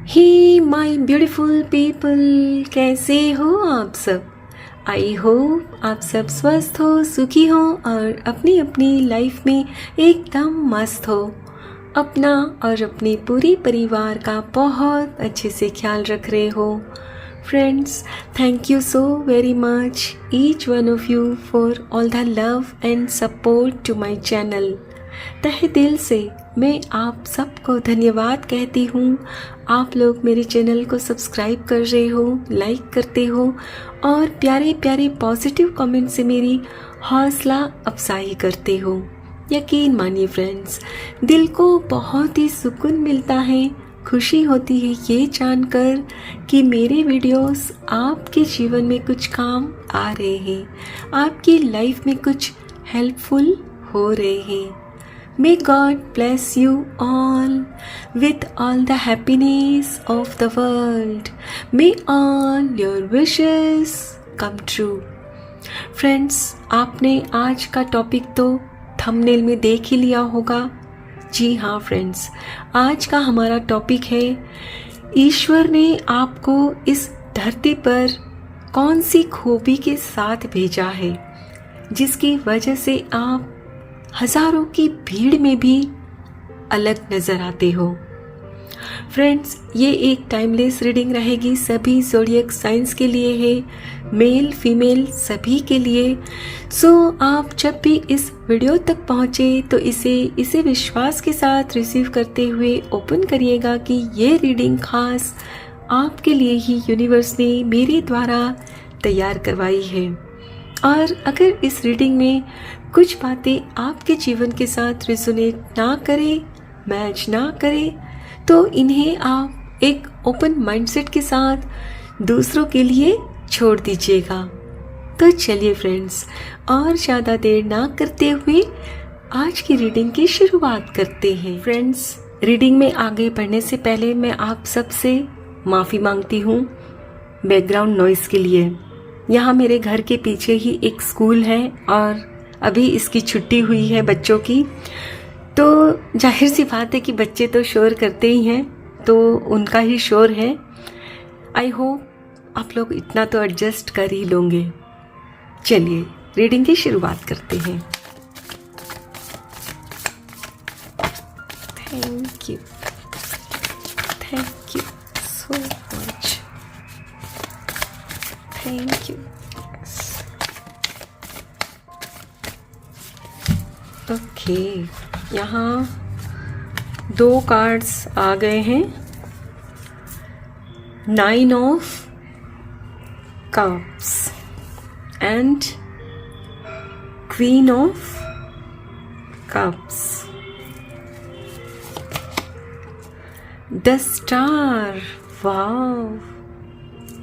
Hey my beautiful people, कैसे हो आप सब। आई होप आप सब स्वस्थ हो, सुखी हो और अपनी अपनी लाइफ में एकदम मस्त हो। अपना और अपने पूरे परिवार का बहुत अच्छे से ख्याल रख रहे हो। Friends, thank you so very much each one of you for all the love and support to my channel. तहे दिल से मैं आप सबको धन्यवाद कहती हूँ। आप लोग मेरे चैनल को सब्सक्राइब कर रहे हो, लाइक करते हो और प्यारे प्यारे पॉजिटिव कमेंट से मेरी हौसला अफजाई करते हो। यकीन मानिए फ्रेंड्स, दिल को बहुत ही सुकून मिलता है, खुशी होती है ये जानकर कि मेरे वीडियोस आपके जीवन में कुछ काम आ रहे हैं, आपकी लाइफ में कुछ हेल्पफुल हो रहे हैं। May God bless you all with all the happiness of the world. May all your wishes come true. Friends, आपने आज का टॉपिक तो थंबनेल में देख ही लिया होगा। जी हाँ फ्रेंड्स, आज का हमारा टॉपिक है ईश्वर ने आपको इस धरती पर कौन सी खूबी के साथ भेजा है जिसकी वजह से आप हजारों की भीड़ में भी अलग नजर आते हो। फ्रेंड्स, ये एक टाइमलेस रीडिंग रहेगी, सभी ज़ोडिएक साइंस के लिए है, मेल फीमेल सभी के लिए। सो आप जब भी इस वीडियो तक पहुँचे तो इसे विश्वास के साथ रिसीव करते हुए ओपन करिएगा कि ये रीडिंग खास आपके लिए ही यूनिवर्स ने मेरे द्वारा तैयार करवाई है। और अगर इस रीडिंग में कुछ बातें आपके जीवन के साथ रिजोनेट ना करे, मैच ना करे, तो इन्हें आप एक ओपन माइंडसेट के साथ दूसरों के लिए छोड़ दीजिएगा। तो चलिए फ्रेंड्स, और ज़्यादा देर ना करते हुए आज की रीडिंग की शुरुआत करते हैं। फ्रेंड्स, रीडिंग में आगे बढ़ने से पहले मैं आप सबसे माफ़ी मांगती हूँ बैकग्राउंड नॉइज़ के लिए। यहाँ मेरे घर के पीछे ही एक स्कूल है और अभी इसकी छुट्टी हुई है बच्चों की, तो जाहिर सी बात है कि बच्चे तो शोर करते ही हैं, तो उनका ही शोर है। आई होप आप लोग इतना तो एडजस्ट कर ही लोगे। चलिए रीडिंग की शुरुआत करते हैं। Thank you so much, thank you. Okay, यहाँ 2 कार्ड्स आ गए हैं। 9 of cups and queen of cups. The star, wow,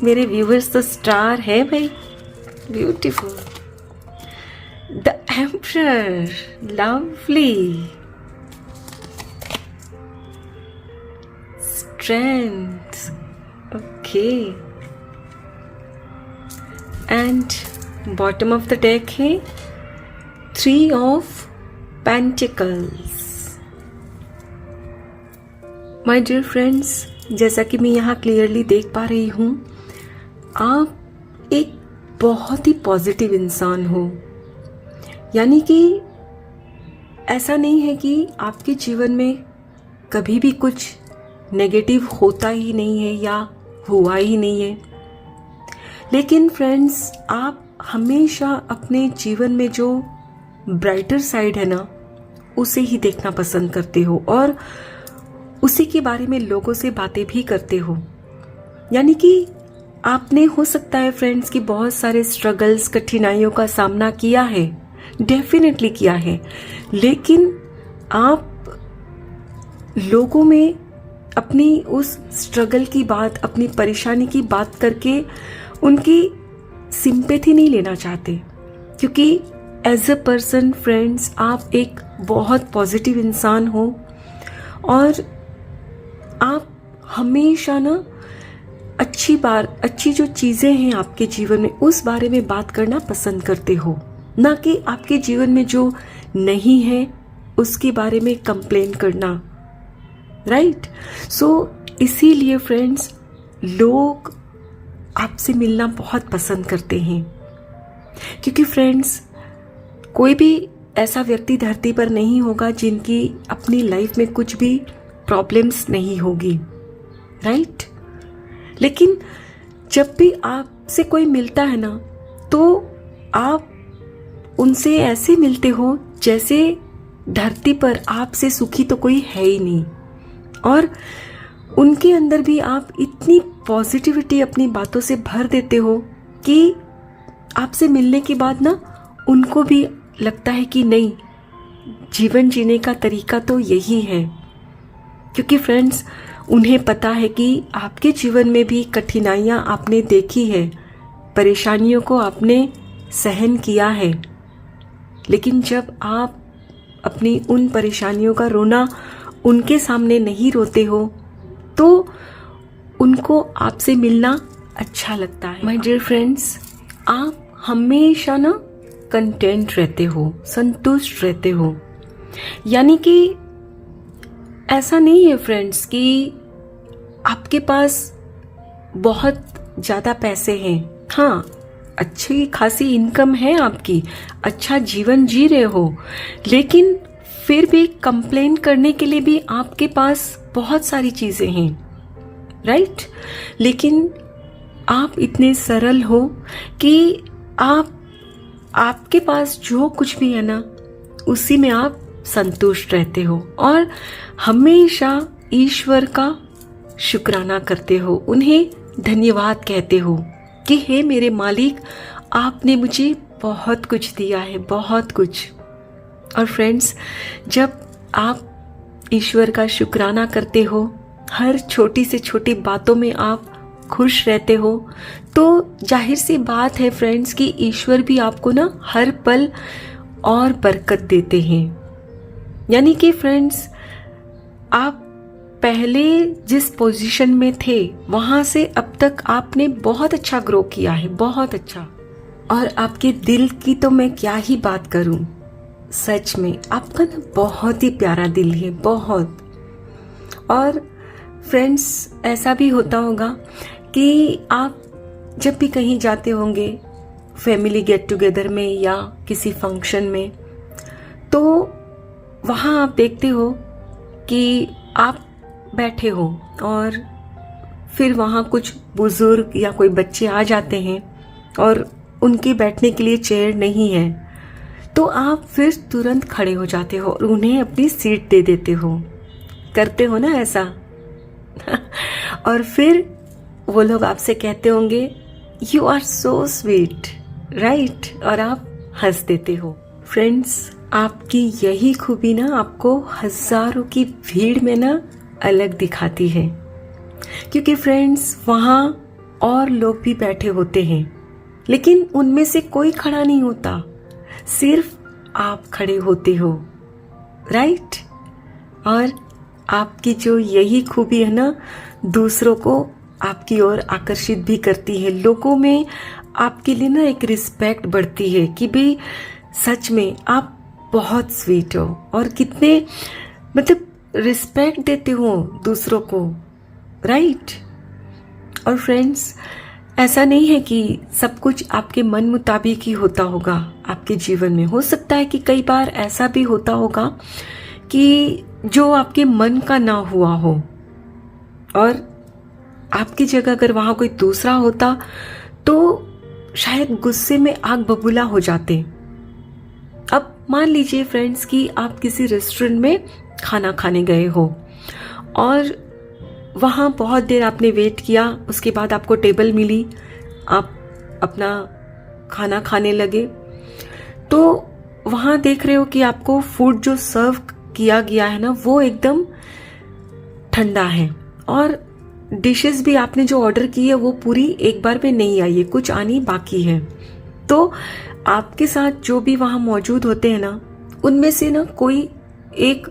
मेरे व्यूवर्स तो स्टार है भाई, beautiful. The Emperor, lovely. Strength, okay. And bottom of the deck है 3 of Pentacles. My dear friends, जैसा कि मैं यहाँ क्लियरली देख पा रही हूँ, आप एक बहुत ही पॉजिटिव इंसान हो। यानी कि ऐसा नहीं है कि आपके जीवन में कभी भी कुछ नेगेटिव होता ही नहीं है या हुआ ही नहीं है, लेकिन फ्रेंड्स, आप हमेशा अपने जीवन में जो ब्राइटर साइड है ना, उसे ही देखना पसंद करते हो और उसी के बारे में लोगों से बातें भी करते हो। यानी कि आपने हो सकता है फ्रेंड्स कि बहुत सारे स्ट्रगल्स, कठिनाइयों का सामना किया है, डेफिनेटली किया है, लेकिन आप लोगों में अपनी उस स्ट्रगल की बात, अपनी परेशानी की बात करके उनकी सिंपैथी नहीं लेना चाहते, क्योंकि एज अ पर्सन फ्रेंड्स, आप एक बहुत पॉजिटिव इंसान हो और आप हमेशा ना अच्छी जो चीज़ें हैं आपके जीवन में, उस बारे में बात करना पसंद करते हो, ना कि आपके जीवन में जो नहीं है उसके बारे में कंप्लेन करना, राइट। सो इसीलिए फ्रेंड्स लोग आपसे मिलना बहुत पसंद करते हैं, क्योंकि फ्रेंड्स कोई भी ऐसा व्यक्ति धरती पर नहीं होगा जिनकी अपनी लाइफ में कुछ भी प्रॉब्लम्स नहीं होगी, राइट। लेकिन जब भी आपसे कोई मिलता है ना, तो आप उनसे ऐसे मिलते हो जैसे धरती पर आपसे सुखी तो कोई है ही नहीं, और उनके अंदर भी आप इतनी पॉजिटिविटी अपनी बातों से भर देते हो कि आपसे मिलने के बाद ना उनको भी लगता है कि नहीं, जीवन जीने का तरीका तो यही है। क्योंकि फ्रेंड्स उन्हें पता है कि आपके जीवन में भी कठिनाइयाँ आपने देखी है, परेशानियों को आपने सहन किया है, लेकिन जब आप अपनी उन परेशानियों का रोना उनके सामने नहीं रोते हो तो उनको आपसे मिलना अच्छा लगता है। माय डियर फ्रेंड्स, आप हमेशा ना कंटेंट रहते हो, संतुष्ट रहते हो। यानी कि ऐसा नहीं है फ्रेंड्स कि आपके पास बहुत ज़्यादा पैसे हैं, हाँ अच्छी खासी इनकम है आपकी, अच्छा जीवन जी रहे हो, लेकिन फिर भी कंप्लेन करने के लिए भी आपके पास बहुत सारी चीज़ें हैं, राइट। लेकिन आप इतने सरल हो कि आपके पास जो कुछ भी है ना उसी में आप संतुष्ट रहते हो और हमेशा ईश्वर का शुक्राना करते हो, उन्हें धन्यवाद कहते हो कि हे मेरे मालिक, आपने मुझे बहुत कुछ दिया है, बहुत कुछ। और फ्रेंड्स जब आप ईश्वर का शुक्राना करते हो, हर छोटी से छोटी बातों में आप खुश रहते हो, तो जाहिर सी बात है फ्रेंड्स कि ईश्वर भी आपको ना हर पल और बरकत देते हैं। यानी कि फ्रेंड्स आप पहले जिस पोजीशन में थे वहाँ से अब तक आपने बहुत अच्छा ग्रो किया है, बहुत अच्छा। और आपके दिल की तो मैं क्या ही बात करूँ, सच में आपका ना बहुत ही प्यारा दिल है, बहुत। और फ्रेंड्स ऐसा भी होता होगा कि आप जब भी कहीं जाते होंगे फैमिली गेट टुगेदर में या किसी फंक्शन में, तो वहाँ आप देखते हो कि आप बैठे हो और फिर वहाँ कुछ बुजुर्ग या कोई बच्चे आ जाते हैं और उनके बैठने के लिए चेयर नहीं है, तो आप फिर तुरंत खड़े हो जाते हो और उन्हें अपनी सीट दे देते हो, करते हो ना ऐसा। और फिर वो लोग आपसे कहते होंगे you are so sweet, right, और आप हंस देते हो। फ्रेंड्स आपकी यही खूबी ना आपको हजारों की भीड़ में ना अलग दिखाती है, क्योंकि फ्रेंड्स वहाँ और लोग भी बैठे होते हैं लेकिन उनमें से कोई खड़ा नहीं होता, सिर्फ आप खड़े होते हो, राइट। और आपकी जो यही खूबी है ना दूसरों को आपकी ओर आकर्षित भी करती है, लोगों में आपके लिए ना एक रिस्पेक्ट बढ़ती है कि भाई सच में आप बहुत स्वीट हो और कितने मतलब रिस्पेक्ट देते हो दूसरों को, राइट। और फ्रेंड्स ऐसा नहीं है कि सब कुछ आपके मन मुताबिक ही होता होगा आपके जीवन में। हो सकता है कि कई बार ऐसा भी होता होगा कि जो आपके मन का ना हुआ हो और आपकी जगह अगर वहां कोई दूसरा होता तो शायद गुस्से में आग बबूला हो जाते। अब मान लीजिए फ्रेंड्स कि आप किसी रेस्टोरेंट में खाना खाने गए हो और वहाँ बहुत देर आपने वेट किया, उसके बाद आपको टेबल मिली, आप अपना खाना खाने लगे, तो वहाँ देख रहे हो कि आपको फूड जो सर्व किया गया है ना वो एकदम ठंडा है और डिशेस भी आपने जो ऑर्डर की है वो पूरी एक बार में नहीं आई है, कुछ आनी बाकी है। तो आपके साथ जो भी वहाँ मौजूद होते हैं ना उनमें से ना कोई एक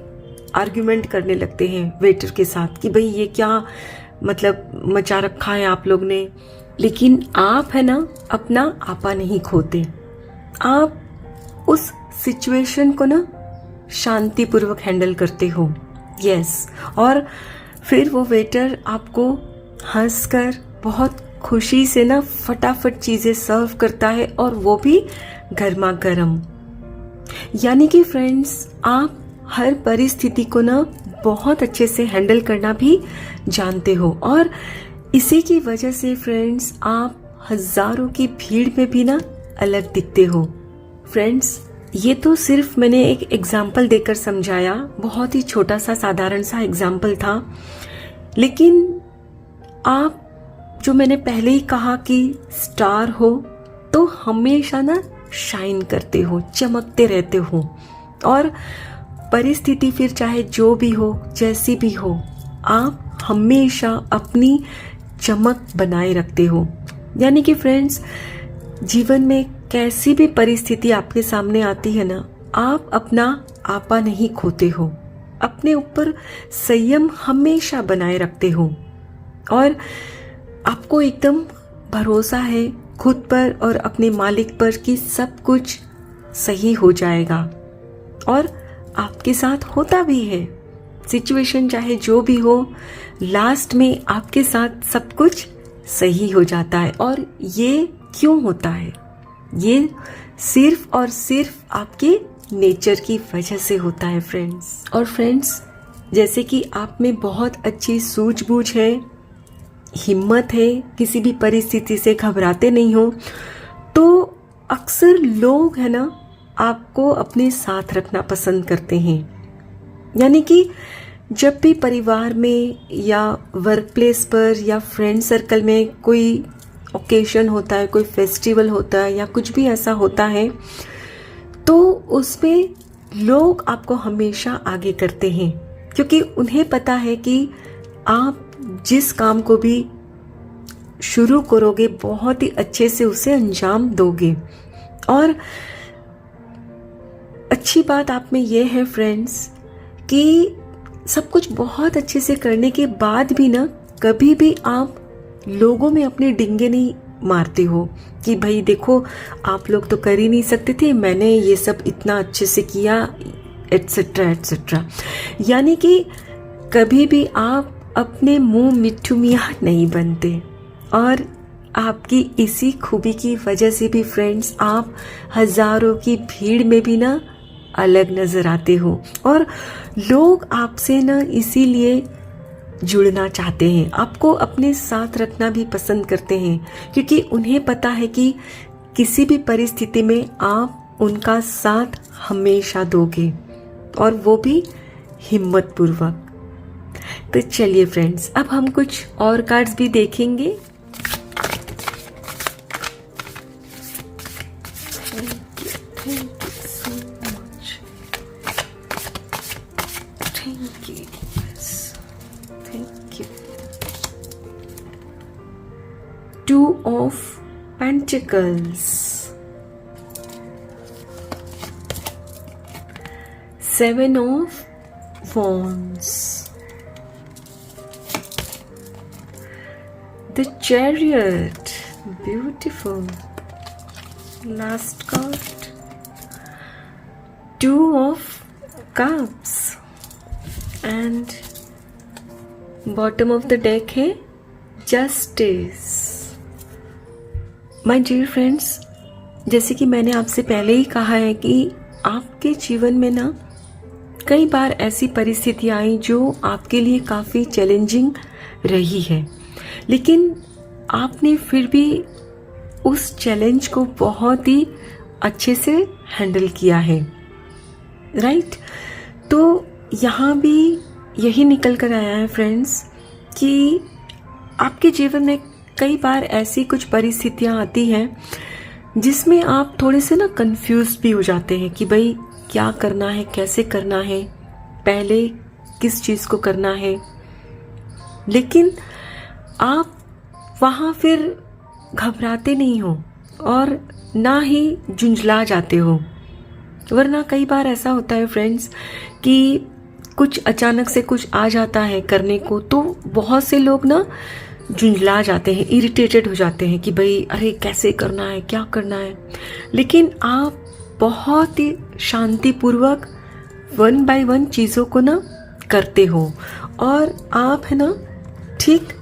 आर्ग्यूमेंट करने लगते हैं वेटर के साथ कि भाई ये क्या मतलब मचा रखा है आप लोग ने। लेकिन आप है ना अपना आपा नहीं खोते, आप उस सिचुएशन को ना शांतिपूर्वक हैंडल करते हो, यस। और फिर वो वेटर आपको हंसकर बहुत खुशी से ना फटाफट चीज़ें सर्व करता है, और वो भी गर्मा गर्म। यानी कि फ्रेंड्स, आप हर परिस्थिति को ना बहुत अच्छे से हैंडल करना भी जानते हो, और इसी की वजह से फ्रेंड्स आप हजारों की भीड़ में भी ना अलग दिखते हो। फ्रेंड्स, ये तो सिर्फ मैंने एक एग्जाम्पल देकर समझाया, बहुत ही छोटा सा साधारण सा एग्जाम्पल था, लेकिन आप जो मैंने पहले ही कहा कि स्टार हो तो हमेशा ना शाइन करते हो, चमकते रहते हो, और परिस्थिति फिर चाहे जो भी हो, जैसी भी हो, आप हमेशा अपनी चमक बनाए रखते हो। यानी कि फ्रेंड्स, जीवन में कैसी भी परिस्थिति आपके सामने आती है ना, आप अपना आपा नहीं खोते हो, अपने ऊपर संयम हमेशा बनाए रखते हो, और आपको एकदम भरोसा है खुद पर और अपने मालिक पर कि सब कुछ सही हो जाएगा, और आपके साथ होता भी है। सिचुएशन चाहे जो भी हो, लास्ट में आपके साथ सब कुछ सही हो जाता है। और ये क्यों होता है? ये सिर्फ और सिर्फ आपके नेचर की वजह से होता है फ्रेंड्स। और फ्रेंड्स, जैसे कि आप में बहुत अच्छी सूझबूझ है, हिम्मत है, किसी भी परिस्थिति से घबराते नहीं हो, तो अक्सर लोग है ना आपको अपने साथ रखना पसंद करते हैं। यानी कि जब भी परिवार में या वर्क प्लेस पर या फ्रेंड सर्कल में कोई ओकेशन होता है, कोई फेस्टिवल होता है या कुछ भी ऐसा होता है, तो उसमें लोग आपको हमेशा आगे करते हैं, क्योंकि उन्हें पता है कि आप जिस काम को भी शुरू करोगे बहुत ही अच्छे से उसे अंजाम दोगे। और अच्छी बात आप में ये है फ्रेंड्स कि सब कुछ बहुत अच्छे से करने के बाद भी ना कभी भी आप लोगों में अपने डिंगे नहीं मारते हो कि भाई देखो आप लोग तो कर ही नहीं सकते थे, मैंने ये सब इतना अच्छे से किया, एटसेट्रा एटसेट्रा। यानी कि कभी भी आप अपने मुंह मिट्ठू मियाँ नहीं बनते, और आपकी इसी खूबी की वजह से भी फ्रेंड्स आप हजारों की भीड़ में भी ना अलग नजर आते हो, और लोग आपसे ना इसीलिए जुड़ना चाहते हैं, आपको अपने साथ रखना भी पसंद करते हैं, क्योंकि उन्हें पता है कि किसी भी परिस्थिति में आप उनका साथ हमेशा दोगे, और वो भी हिम्मत पूर्वक। तो चलिए फ्रेंड्स, अब हम कुछ और कार्ड्स भी देखेंगे। Two of Pentacles, Seven of Wands, the Chariot, beautiful. Last card, Two of Cups, and bottom of the deck है Justice. माय डियर फ्रेंड्स, जैसे कि मैंने आपसे पहले ही कहा है कि आपके जीवन में ना कई बार ऐसी परिस्थितियाँ आई जो आपके लिए काफ़ी चैलेंजिंग रही है, लेकिन आपने फिर भी उस चैलेंज को बहुत ही अच्छे से हैंडल किया है, राइट? तो यहाँ भी यही निकल कर आया है फ्रेंड्स कि आपके जीवन में कई बार ऐसी कुछ परिस्थितियाँ आती हैं जिसमें आप थोड़े से ना कंफ्यूज भी हो जाते हैं कि भाई क्या करना है, कैसे करना है, पहले किस चीज़ को करना है, लेकिन आप वहाँ फिर घबराते नहीं हो और ना ही झुंझला जाते हो। वरना कई बार ऐसा होता है फ्रेंड्स कि कुछ अचानक से कुछ आ जाता है करने को, तो बहुत से लोग ना झुंझला जाते हैं, इरिटेटेड हो जाते हैं कि भाई अरे कैसे करना है, क्या करना है। लेकिन आप बहुत ही शांतिपूर्वक वन बाय वन चीज़ों को ना करते हो, और आप है ना ठीक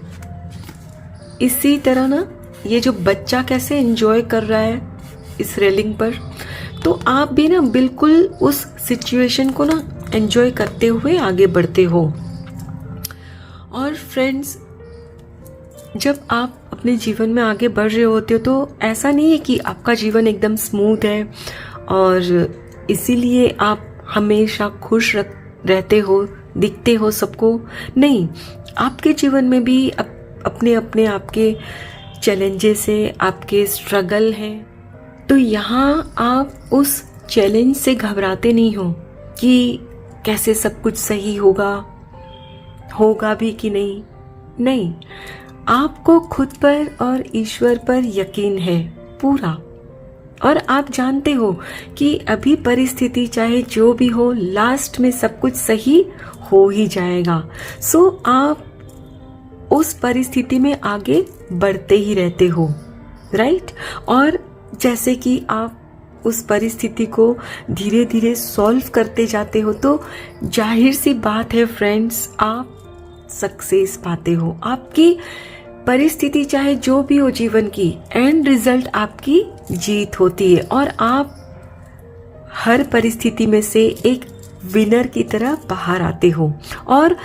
इसी तरह ना ये जो बच्चा कैसे एंजॉय कर रहा है इस रेलिंग पर, तो आप भी ना बिल्कुल उस सिचुएशन को ना एंजॉय करते हुए आगे बढ़ते हो। और फ्रेंड्स, जब आप अपने जीवन में आगे बढ़ रहे होते हो तो ऐसा नहीं है कि आपका जीवन एकदम स्मूथ है और इसीलिए आप हमेशा खुश रहते हो, दिखते हो सबको। नहीं, आपके जीवन में भी अपने अपने आपके चैलेंजेस है, आपके स्ट्रगल हैं। तो यहाँ आप उस चैलेंज से घबराते नहीं हो कि कैसे सब कुछ सही होगा भी कि नहीं, आपको खुद पर और ईश्वर पर यकीन है पूरा। और आप जानते हो कि अभी परिस्थिति चाहे जो भी हो, लास्ट में सब कुछ सही हो ही जाएगा। सो आप उस परिस्थिति में आगे बढ़ते ही रहते हो, राइट। और जैसे कि आप उस परिस्थिति को धीरे धीरे सॉल्व करते जाते हो तो जाहिर सी बात है फ्रेंड्स, आप सक्सेस पाते हो। आपकी परिस्थिति चाहे जो भी हो जीवन की, एंड रिजल्ट आपकी जीत होती है और आप हर परिस्थिति में से एक विनर की तरह बाहर आते हो। और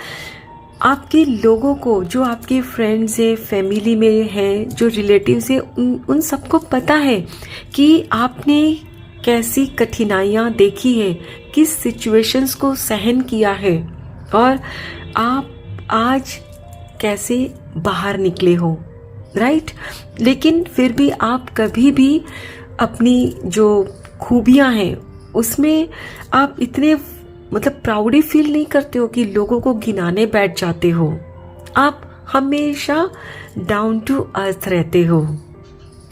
आपके लोगों को, जो आपके फ्रेंड्स है, फैमिली में है, जो रिलेटिव्स है, उन सबको पता है कि आपने कैसी कठिनाइयाँ देखी है, किस सिचुएशंस को सहन किया है और आप आज कैसे बाहर निकले हो, राइट। लेकिन फिर भी आप कभी भी अपनी जो खूबियाँ हैं उसमें आप इतने प्राउडी फील नहीं करते हो कि लोगों को गिनाने बैठ जाते हो। आप हमेशा डाउन टू अर्थ रहते हो।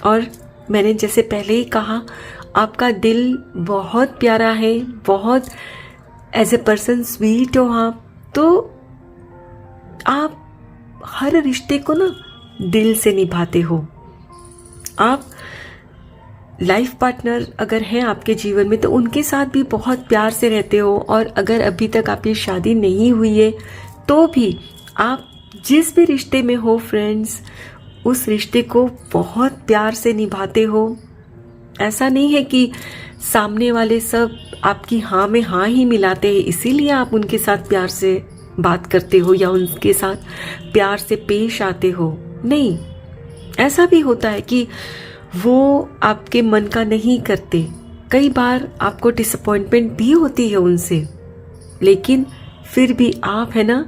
और मैंने जैसे पहले ही कहा, आपका दिल बहुत प्यारा है, बहुत एज ए पर्सन स्वीट हो आप। तो आप हर रिश्ते को ना दिल से निभाते हो। आप लाइफ पार्टनर अगर हैं आपके जीवन में तो उनके साथ भी बहुत प्यार से रहते हो। और अगर अभी तक आपकी शादी नहीं हुई है तो भी आप जिस भी रिश्ते में हो फ्रेंड्स, उस रिश्ते को बहुत प्यार से निभाते हो। ऐसा नहीं है कि सामने वाले सब आपकी हाँ में हाँ ही मिलाते हैं इसीलिए आप उनके साथ प्यार से बात करते हो या उनके साथ प्यार से पेश आते हो। नहीं, ऐसा भी होता है कि वो आपके मन का नहीं करते। कई बार आपको डिसअपॉइंटमेंट भी होती है उनसे, लेकिन फिर भी आप है ना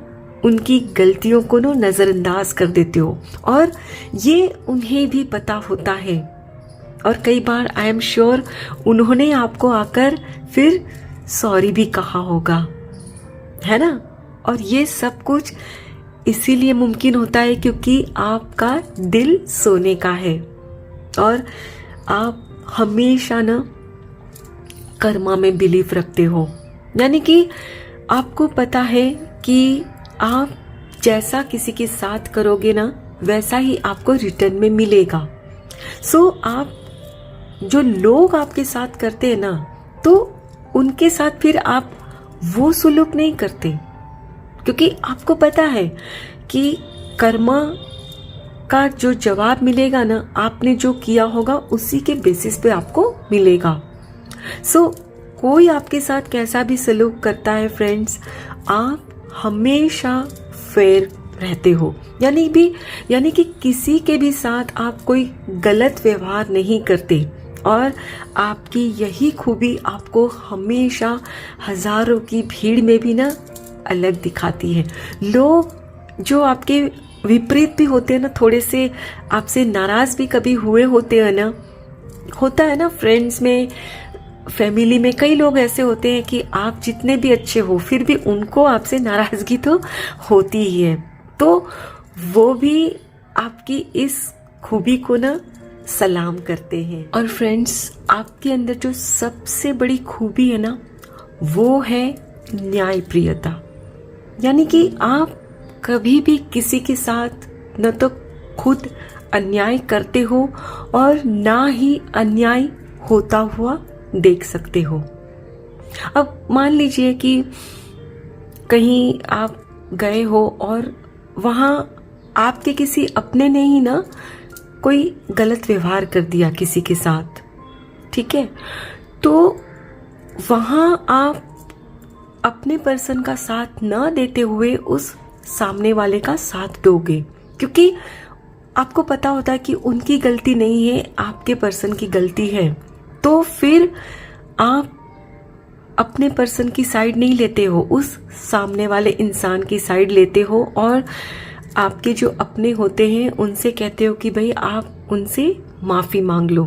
उनकी गलतियों को ना नज़रअंदाज कर देते हो और ये उन्हें भी पता होता है। और कई बार आई एम श्योर उन्होंने आपको आकर फिर सॉरी भी कहा होगा, है ना। और ये सब कुछ इसीलिए मुमकिन होता है क्योंकि आपका दिल सोने का है और आप हमेशा ना कर्मा में बिलीव रखते हो। यानी कि आपको पता है कि आप जैसा किसी के साथ करोगे ना वैसा ही आपको रिटर्न में मिलेगा। सो आप जो लोग आपके साथ करते हैं ना तो उनके साथ फिर आप वो सुलूक नहीं करते, क्योंकि आपको पता है कि कर्मा का जो जवाब मिलेगा ना, आपने जो किया होगा उसी के बेसिस पे आपको मिलेगा। सो कोई आपके साथ कैसा भी सलूक करता है फ्रेंड्स, आप हमेशा फेयर रहते हो। यानी कि किसी के भी साथ आप कोई गलत व्यवहार नहीं करते और आपकी यही खूबी आपको हमेशा हजारों की भीड़ में भी ना अलग दिखाती है। लोग जो आपके विपरीत भी होते हैं ना, थोड़े से आपसे नाराज भी कभी हुए होते हैं ना, होता है ना फ्रेंड्स में, फैमिली में कई लोग ऐसे होते हैं कि आप जितने भी अच्छे हो फिर भी उनको आपसे नाराजगी तो होती ही है। तो वो भी आपकी इस खूबी को ना सलाम करते हैं। और फ्रेंड्स, आपके अंदर जो सबसे बड़ी खूबी है ना वो है न्यायप्रियता। यानी कि आप कभी भी किसी के साथ न तो खुद अन्याय करते हो और ना ही अन्याय होता हुआ देख सकते हो। अब मान लीजिए कि कहीं आप गए हो और वहाँ आपके किसी अपने ने ही ना कोई गलत व्यवहार कर दिया किसी के साथ, ठीक है, तो वहाँ आप अपने पर्सन का साथ न देते हुए उस सामने वाले का साथ दोगे, क्योंकि आपको पता होता है कि उनकी गलती नहीं है, आपके पर्सन की गलती है। तो फिर आप अपने पर्सन की साइड नहीं लेते हो, उस सामने वाले इंसान की साइड लेते हो और आपके जो अपने होते हैं उनसे कहते हो कि भाई आप उनसे माफ़ी मांग लो।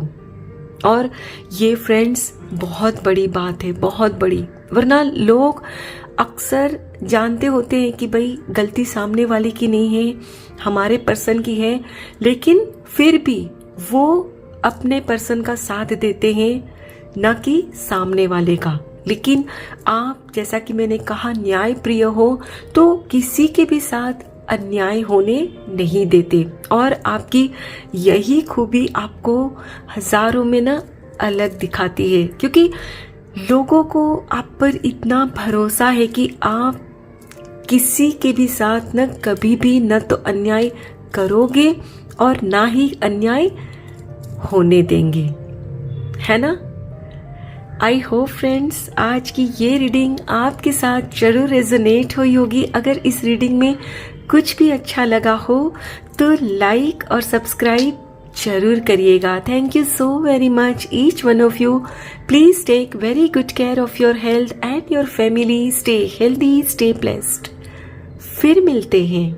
और ये फ्रेंड्स बहुत बड़ी बात है, बहुत बड़ी। वरना लोग अक्सर जानते होते हैं कि भाई गलती सामने वाले की नहीं है, हमारे पर्सन की है, लेकिन फिर भी वो अपने पर्सन का साथ देते हैं, ना कि सामने वाले का। लेकिन आप, जैसा कि मैंने कहा, न्याय प्रिय हो तो किसी के भी साथ अन्याय होने नहीं देते। और आपकी यही खूबी आपको हजारों में ना अलग दिखाती है, क्योंकि लोगों को आप पर इतना भरोसा है कि आप किसी के भी साथ न कभी भी न तो अन्याय करोगे और ना ही अन्याय होने देंगे, है ना। आई होप फ्रेंड्स आज की ये रीडिंग आपके साथ जरूर रेजोनेट हुई होगी। अगर इस रीडिंग में कुछ भी अच्छा लगा हो तो लाइक और सब्सक्राइब जरूर करिएगा। Thank you so very much each one of you. Please take very good care of your health and your family. Stay healthy, stay blessed. फिर मिलते हैं।